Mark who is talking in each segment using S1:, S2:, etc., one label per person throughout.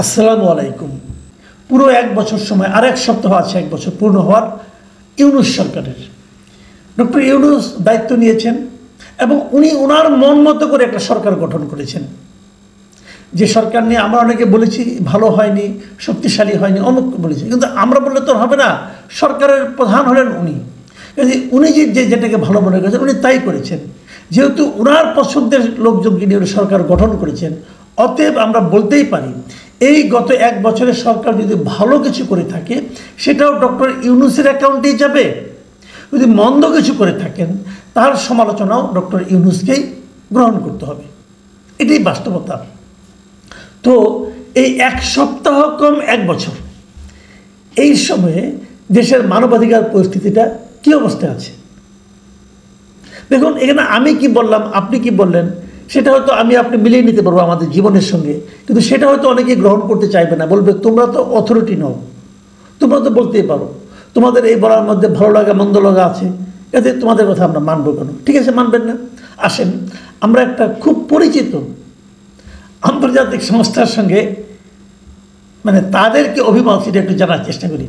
S1: আসসালামু আলাইকুম। পুরো এক বছর সময়, আর এক সপ্তাহ আছে এক বছর পূর্ণ হওয়ার ইউনূস সরকারের। ডক্টর ইউনূস দায়িত্ব নিয়েছেন এবং উনি ওনার মন মতো করে একটা সরকার গঠন করেছেন। যে সরকার নিয়ে আমরা অনেকে বলেছি ভালো হয়নি, শক্তিশালী হয়নি, অমুক বলেছি, কিন্তু আমরা বললে তো হবে না। সরকারের প্রধান হলেন উনি। উনি যেটাকে ভালো মনে করেছেন উনি তাই করেছেন। যেহেতু ওনার পছন্দের লোকজনকে নিয়ে সরকার গঠন করেছেন, অতএব আমরা বলতেই পারি এই গত এক বছরের সরকার যদি ভালো কিছু করে থাকে সেটাও ডক্টর ইউনূসের অ্যাকাউন্টেই যাবে। যদি মন্দ কিছু করে থাকেন তার সমালোচনাও ডক্টর ইউনূসকেই গ্রহণ করতে হবে। এটাই বাস্তবতা। তো এই এক সপ্তাহ কম এক বছর, এই সময়ে দেশের মানবাধিকার পরিস্থিতিটা কী অবস্থায় আছে দেখুন। এখানে আমি কি বললাম, আপনি কি বললেন, সেটা হয়তো আমি আপনি মিলিয়ে নিতে পারবো আমাদের জীবনের সঙ্গে, কিন্তু সেটা হয়তো অনেকেই গ্রহণ করতে চাইবে না। বলবে তোমরা তো অথরিটি নও, তোমরা তো বলতেই পারো, তোমাদের এই বলার মধ্যে ভালো লাগা মন্দ লাগা আছে, এতে তোমাদের কথা আমরা মানবো কেন? ঠিক আছে, মানবেন না। আসেন আমরা একটা খুব পরিচিত আন্তর্জাতিক সংস্থার সঙ্গে তাদেরকে অভিমত সেটা একটু জানার চেষ্টা করি।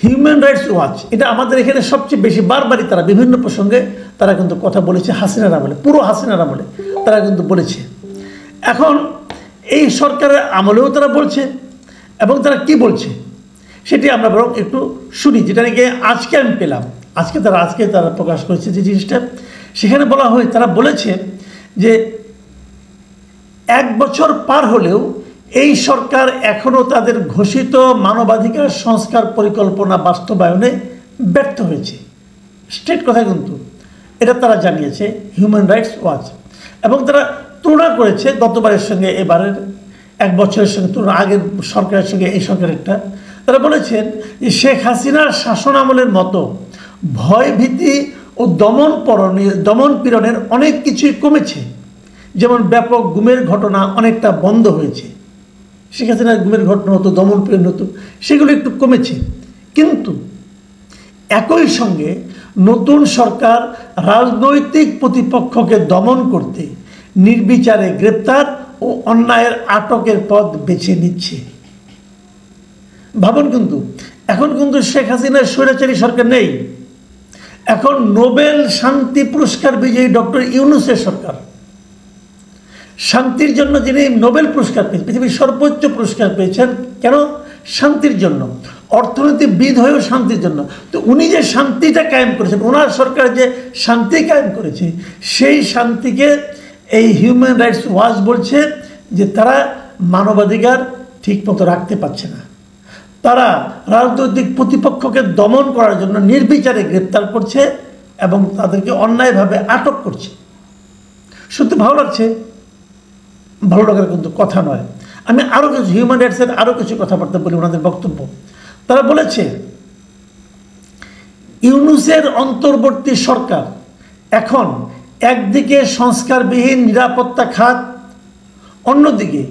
S1: হিউম্যান রাইটস ওয়াচ, এটা আমাদের এখানে সবচেয়ে বেশি বারবারই তারা বিভিন্ন প্রসঙ্গে তারা কিন্তু কথা বলেছে। হাসিনার আমলে, পুরো হাসিনার আমলে তারা কিন্তু বলেছে। এখন এই সরকারের আমলেও তারা বলছে, এবং তারা কি বলছে সেটি আমরা বরং একটু শুনি, যেটা নাকি আজকে আমি পেলাম। আজকে তারা প্রকাশ করেছে যে জিনিসটা, সেখানে বলা হয়, তারা বলেছে যে এক বছর পার হলেও এই সরকার এখনও তাদের ঘোষিত মানবাধিকার সংস্কার পরিকল্পনা বাস্তবায়নে ব্যর্থ হয়েছে। স্ট্রেট কথা কিন্তু এটা তারা জানিয়েছে হিউম্যান রাইটস ওয়াচ। এবং তারা তুলনা করেছে গতবারের সঙ্গে এবারের এক বছরের সঙ্গে, তুলনা আগের সরকারের সঙ্গে এই সরকারেরটা। তারা বলেছেন যে শেখ হাসিনার শাসন আমলের মতো ভয় ভীতি ও দমন পীড়নের অনেক কিছুই কমেছে। যেমন ব্যাপক গুমের ঘটনা অনেকটা বন্ধ হয়েছে। শেখ হাসিনার গুমের ঘটনা হতো, দমন পীড়ন হতো, সেগুলো একটু কমেছে। কিন্তু একই সঙ্গে নতুন সরকার রাজনৈতিক প্রতিপক্ষকে দমন করতে নির্বিচারে গ্রেপ্তার ও অন্যায়ের আটকের পথ বেছে নিচ্ছে। ভাবুন, কিন্তু এখন কিন্তু শেখ হাসিনার স্বৈরাচারী সরকার নেই। এখন নোবেল শান্তি পুরস্কার বিজয়ী ডক্টর ইউনূসের সরকার। শান্তির জন্য যিনি নোবেল পুরস্কার পেয়েছেন, পৃথিবীর সর্বোচ্চ পুরস্কার পেয়েছেন, কেন? শান্তির জন্য। অর্থনীতিবিদ হয়েও শান্তির জন্য। তো উনি যে শান্তিটা কায়েম করেছেন, ওনার সরকার যে শান্তি কায়েম করেছে, সেই শান্তিকে এই হিউম্যান রাইটস ওয়াচ বলছে যে তারা মানবাধিকার ঠিকমতো রাখতে পারছে না। তারা রাজনৈতিক প্রতিপক্ষকে দমন করার জন্য নির্বিচারে গ্রেপ্তার করছে এবং তাদেরকে অন্যায়ভাবে আটক করছে। সত্যি ভালো লাগছে? ভালো লাগার কিন্তু কথা নয়। আমি আরও কিছু হিউম্যান রাইটসের আরও কিছু কথাবার্তা বলি, ওনাদের বক্তব্য। তারা বলেছে ইউনূসের অন্তর্বর্তী সরকার এখন একদিকে সংস্কারবিহীন নিরাপত্তা খাত, অন্যদিকে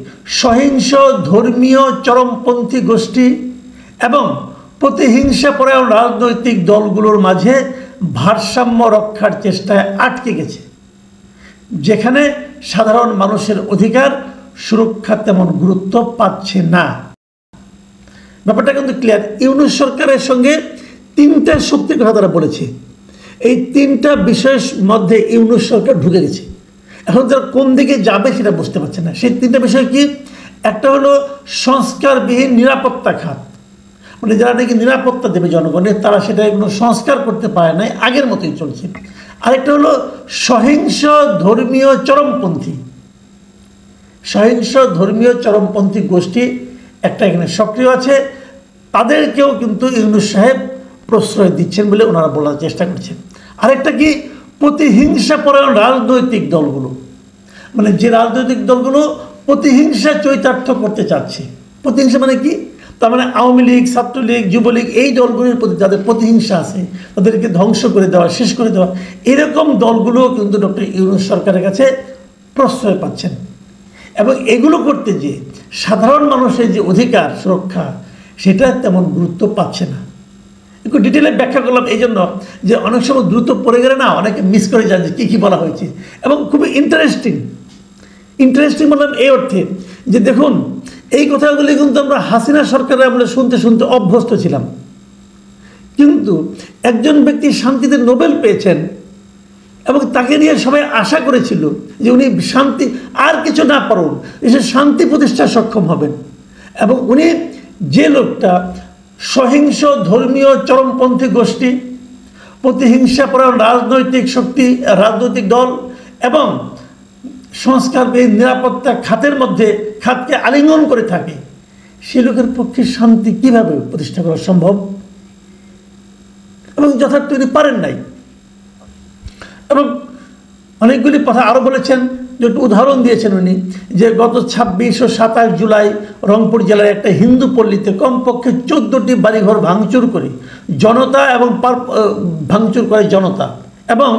S1: সহিংস ধর্মীয় চরমপন্থী গোষ্ঠী এবং প্রতিহিংসাপরায়ণ রাজনৈতিক দলগুলোর মাঝে ভারসাম্য রক্ষার চেষ্টায় আটকে গেছে, যেখানে সাধারণ মানুষের অধিকার সুরক্ষা তেমন গুরুত্ব পাচ্ছে না। ব্যাপারটা কিন্তু ক্লিয়ার। ইউনূস সরকারের সঙ্গে তিনটা শক্তির কথা তারা বলেছে। এই তিনটা বিষয়ের মধ্যে ইউনূস সরকার ঢুকে গেছে। এখন তারা কোন দিকে যাবে সেটা বুঝতে পারছে না। সেই তিনটা বিষয় কি? একটা হলো সংস্কারবিহীন নিরাপত্তা খাত, যারা নাকি নিরাপত্তা দেবে জনগণের, তারা সেটা কোনো সংস্কার করতে পারে নাই, আগের মতোই চলছে। আরেকটা হলো সহিংস ধর্মীয় চরমপন্থী গোষ্ঠী একটা এখানে সক্রিয় আছে। তাদেরকেও কিন্তু ইউনূস সাহেব প্রশ্রয় দিচ্ছেন বলে ওনারা বলার চেষ্টা করছেন। আরেকটা কি? প্রতিহিংসাপরায়ণ রাজনৈতিক দলগুলো, যে রাজনৈতিক দলগুলো প্রতিহিংসা চরিতার্থ করতে চাচ্ছে। প্রতিহিংসা মানে কি? তার মানে আওয়ামী লীগ, ছাত্রলীগ, যুবলীগ, এই দলগুলির প্রতি যাদের প্রতিহিংসা আছে তাদেরকে ধ্বংস করে দেওয়া, শেষ করে দেওয়া, এরকম দলগুলোও কিন্তু ডক্টর ইউনূস সরকারের কাছে প্রশ্রয় পাচ্ছেন। এবং এগুলো করতে যে সাধারণ মানুষের যে অধিকার সুরক্ষা, সেটা তেমন গুরুত্ব পাচ্ছে না। একটু ডিটেলে ব্যাখ্যা করলাম এই জন্য যে অনেক সময় দ্রুত পড়ে গেলে না অনেকে মিস করে যান যে কী বলা হয়েছে। এবং খুবই ইন্টারেস্টিং বললাম এই অর্থে যে দেখুন এই কথাগুলি কিন্তু আমরা হাসিনা সরকারের আমলে শুনতে শুনতে অভ্যস্ত ছিলাম। কিন্তু একজন ব্যক্তি শান্তিতে নোবেল পেয়েছেন এবং তাকে নিয়ে সবাই আশা করেছিল যে উনি শান্তি আর কিছু না পারুন, এসে শান্তি প্রতিষ্ঠায় সক্ষম হবেন। এবং উনি যে লোকটা সহিংস ধর্মীয় চরমপন্থী গোষ্ঠী, প্রতিহিংসাপরায়ণ রাজনৈতিক শক্তি, রাজনৈতিক দল এবং সংস্কার নিরাপত্তা খাতকে আলিঙ্গন করে থাকে, সে লোকের পক্ষে শান্তি কিভাবে প্রতিষ্ঠা করা সম্ভব? এবং যথার্থ উনি পারেন নাই। এবং অনেকগুলি কথা আরও বলেছেন, যে একটু উদাহরণ দিয়েছেন উনি, যে গত 26 ও 27 জুলাই রংপুর জেলার একটা হিন্দু পল্লীতে কমপক্ষে 14টি বাড়িঘর ভাঙচুর করে জনতা এবং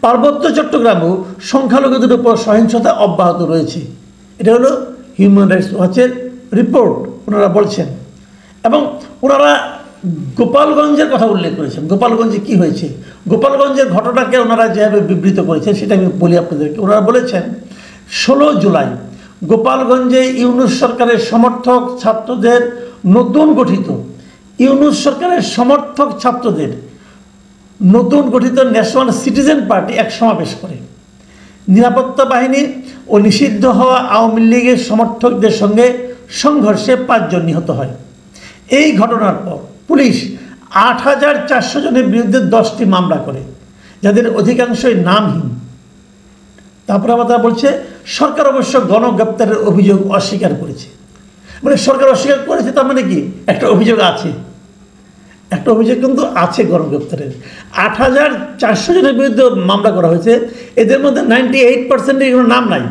S1: পার্বত্য চট্টগ্রামেও সংখ্যালঘুদের উপর সহিংসতা অব্যাহত রয়েছে। এটা হলো হিউম্যান রাইটস ওয়াচের রিপোর্ট, ওনারা বলছেন। এবং ওনারা গোপালগঞ্জের কথা উল্লেখ করেছেন। গোপালগঞ্জে কি হয়েছে, গোপালগঞ্জের ঘটনাকে ওনারা যেভাবে বিবৃত করেছেন সেটা আমি বলি আপনাদেরকে। ওনারা বলেছেন 16 জুলাই গোপালগঞ্জে ইউনূস সরকারের সমর্থক ছাত্রদের নতুন গঠিত ন্যাশনাল সিটিজেন পার্টি এক সমাবেশ করে নিরাপত্তা বাহিনী ও নিষিদ্ধ হওয়া আওয়ামী লীগের সমর্থকদের সঙ্গে সংঘর্ষে 5 জন নিহত হয়। এই ঘটনার পর পুলিশ 8400 জনের বিরুদ্ধে 10টি মামলা করে, যাদের অধিকাংশই নামহীন। তারপরে আবার তারা বলছে সরকার অবশ্য গণগ্রেপ্তারের অভিযোগ অস্বীকার করেছে। মানে সরকার অস্বীকার করেছে, তার মানে কি একটা অভিযোগ আছে, একটা অভিযোগ কিন্তু আছে গণগ্রেপ্তারের। 8400 জনের বিরুদ্ধে মামলা করা হয়েছে, এদের মধ্যে 98%-এর কোনো নাম নাই।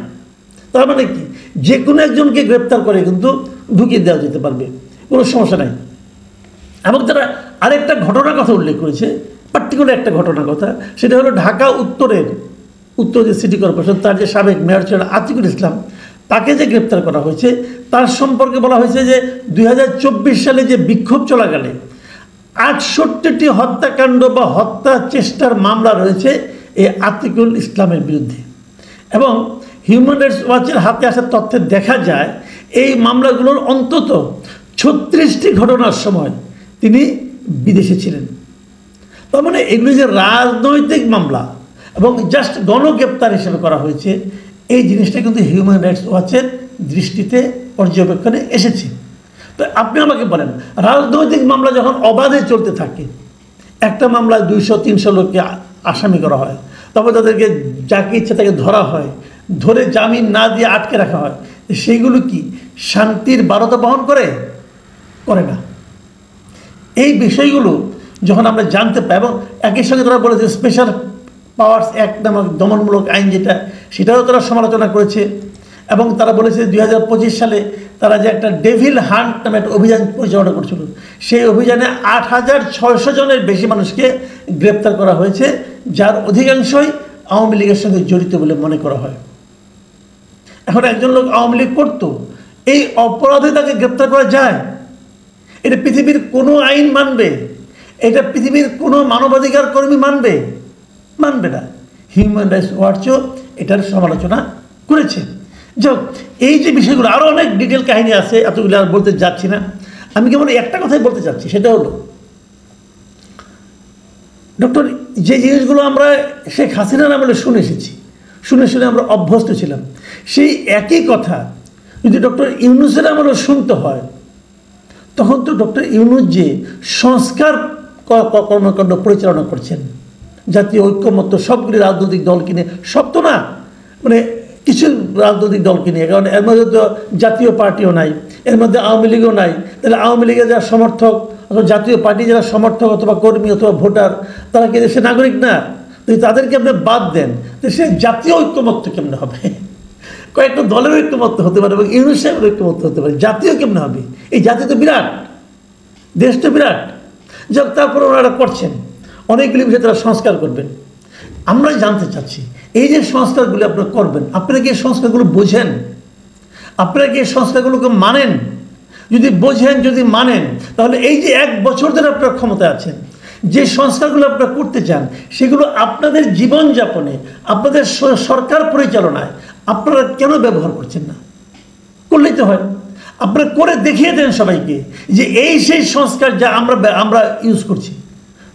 S1: তার মানে কি যে কোনো একজনকে গ্রেপ্তার করে কিন্তু ঢুকিয়ে দেওয়া যেতে পারবে, কোনো সমস্যা নাই। এবং তারা আরেকটা ঘটনার কথা উল্লেখ করেছে, পার্টিকুলার একটা ঘটনার কথা, সেটা হলো ঢাকা উত্তর যে সিটি কর্পোরেশন, তার যে সাবেক মেয়র ছিলেন আতিকুল ইসলাম, তাকে যে গ্রেপ্তার করা হয়েছে, তার সম্পর্কে বলা হয়েছে যে 2024 সালে যে বিক্ষোভ চলাকালে 68টি হত্যাকাণ্ড বা হত্যা চেষ্টার মামলা রয়েছে এই আতিকুল ইসলামের বিরুদ্ধে। এবং হিউম্যান রাইটস ওয়াচের হাতে আসা তথ্যে দেখা যায় এই মামলাগুলোর অন্তত 36টি ঘটনার সময় তিনি বিদেশে ছিলেন। তার মানে এগুলি যে রাজনৈতিক মামলা এবং জাস্ট গণগ্রেপ্তার হিসেবে করা হয়েছে, এই জিনিসটা কিন্তু হিউম্যান রাইটস ওয়াচের দৃষ্টিতে পর্যবেক্ষণে এসেছে। তো আপনি আমাকে বলেন, রাজনৈতিক মামলা যখন অবাধে চলতে থাকে, একটা মামলায় 200-300 লোককে আসামি করা হয়, তবে তাদেরকে যাকে ইচ্ছে তাকে ধরা হয়, ধরে জামিন না দিয়ে আটকে রাখা হয়, সেইগুলো কি শান্তির বারতা বহন করে না? এই বিষয়গুলো যখন আমরা জানতে পাই, এবং একই সঙ্গে তারা বলেছে স্পেশাল পাওয়ার্স অ্যাক্ট নামক দমনমূলক আইন সেটাও তারা সমালোচনা করেছে। এবং তারা বলেছে 2025 সালে তারা যে একটা ডেভিল হান্ট নামে একটা অভিযান পরিচালনা করছিল, সেই অভিযানে 8600 জনের বেশি মানুষকে গ্রেপ্তার করা হয়েছে, যার অধিকাংশই আওয়ামী লীগের সঙ্গে জড়িত বলে মনে করা হয়। এখন একজন লোক আওয়ামী লীগ করতো, এই অপরাধে তাকে গ্রেপ্তার করা যায়? এটা পৃথিবীর কোনো আইন মানবে? এটা পৃথিবীর কোনো মানবাধিকার কর্মী মানবে না। হিউম্যান রাইটস ওয়াচও এটার সমালোচনা করেছে। যাক, এই যে বিষয়গুলো আরও অনেক ডিটেল কাহিনী আছে, এতগুলো আর বলতে যাচ্ছি না। আমি কেবল একটা কথাই বলতে চাচ্ছি, সেটা হলো ডক্টর যে জিনিসগুলো আমরা শেখ হাসিনার আমলে শুনে আমরা অভ্যস্ত ছিলাম, সেই একই কথা যদি ডক্টর ইউনূসের আমলে শুনতে হয়, তখন তো ডক্টর ইউনূস যে সংস্কার কর্মকাণ্ড পরিচালনা করছেন, জাতীয় ঐক্যমত্য সবগুলি রাজনৈতিক দলকে নিয়ে, সব তো না, মানে কিছু রাজনৈতিক দলকে নিয়ে, কারণ এর মধ্যে তো জাতীয় পার্টিও নাই, এর মধ্যে আওয়ামী লীগও নাই। তাহলে আওয়ামী লীগের যারা সমর্থক অথবা জাতীয় পার্টি যারা সমর্থক অথবা কর্মী অথবা ভোটার, তারা কি দেশের নাগরিক না? যদি তাদেরকে আপনি বাদ দেন, তো সে জাতীয় ঐক্যমত্য কেমনে হবে? কয়েকটা দলের ঐক্যমত্য হতে পারে এবং ইউনূস সাহেবের ঐক্যমত্য হতে পারে, জাতীয় কেমনে হবে? এই জাতীয় তো বিরাট, দেশ তো বিরাট। যাক, তারপরে ওনারা করছেন অনেকগুলি বিষয়ে, তারা সংস্কার করবেন। আমরা জানতে চাচ্ছি, এই যে সংস্কারগুলি আপনারা করবেন, আপনারা কি এই সংস্কারগুলো বোঝেন? আপনারা কি এই সংস্কারগুলোকে মানেন? যদি বোঝেন, যদি মানেন, তাহলে এই যে 1 বছর ধরে আপনারা ক্ষমতায় আছেন, যে সংস্কারগুলো আপনারা করতে চান, সেগুলো আপনাদের জীবনযাপনে, আপনাদের সরকার পরিচালনায় আপনারা কেন ব্যবহার করছেন না? করলেই তো হয়। আপনারা করে দেখিয়ে দেন সবাইকে যে এই সেই সংস্কার যা আমরা ইউজ করছি।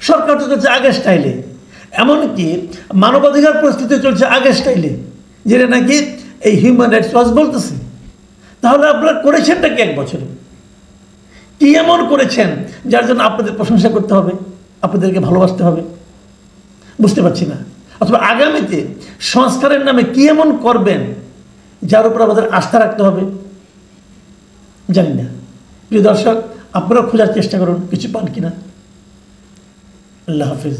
S1: সরকার তো চলছে আগের স্টাইলে, এমনকি মানবাধিকার পরিস্থিতি চলছে আগের স্টাইলে, যেটা নাকি এই হিউম্যান রাইটস ওয়াচ বলতেছে। তাহলে আপনারা করেছেনটা কি 1 বছরে? কি এমন করেছেন যার জন্য আপনাদের প্রশংসা করতে হবে, আপনাদেরকে ভালোবাসতে হবে? বুঝতে পারছি না। অথবা আগামীতে সংস্কারের নামে কি এমন করবেন যার উপর আমাদের আস্থা রাখতে হবে? জানি না। প্রিয় দর্শক, আপনারা খোঁজার চেষ্টা করুন কিছু পান কিনা। আল্লাহ হাফিজ।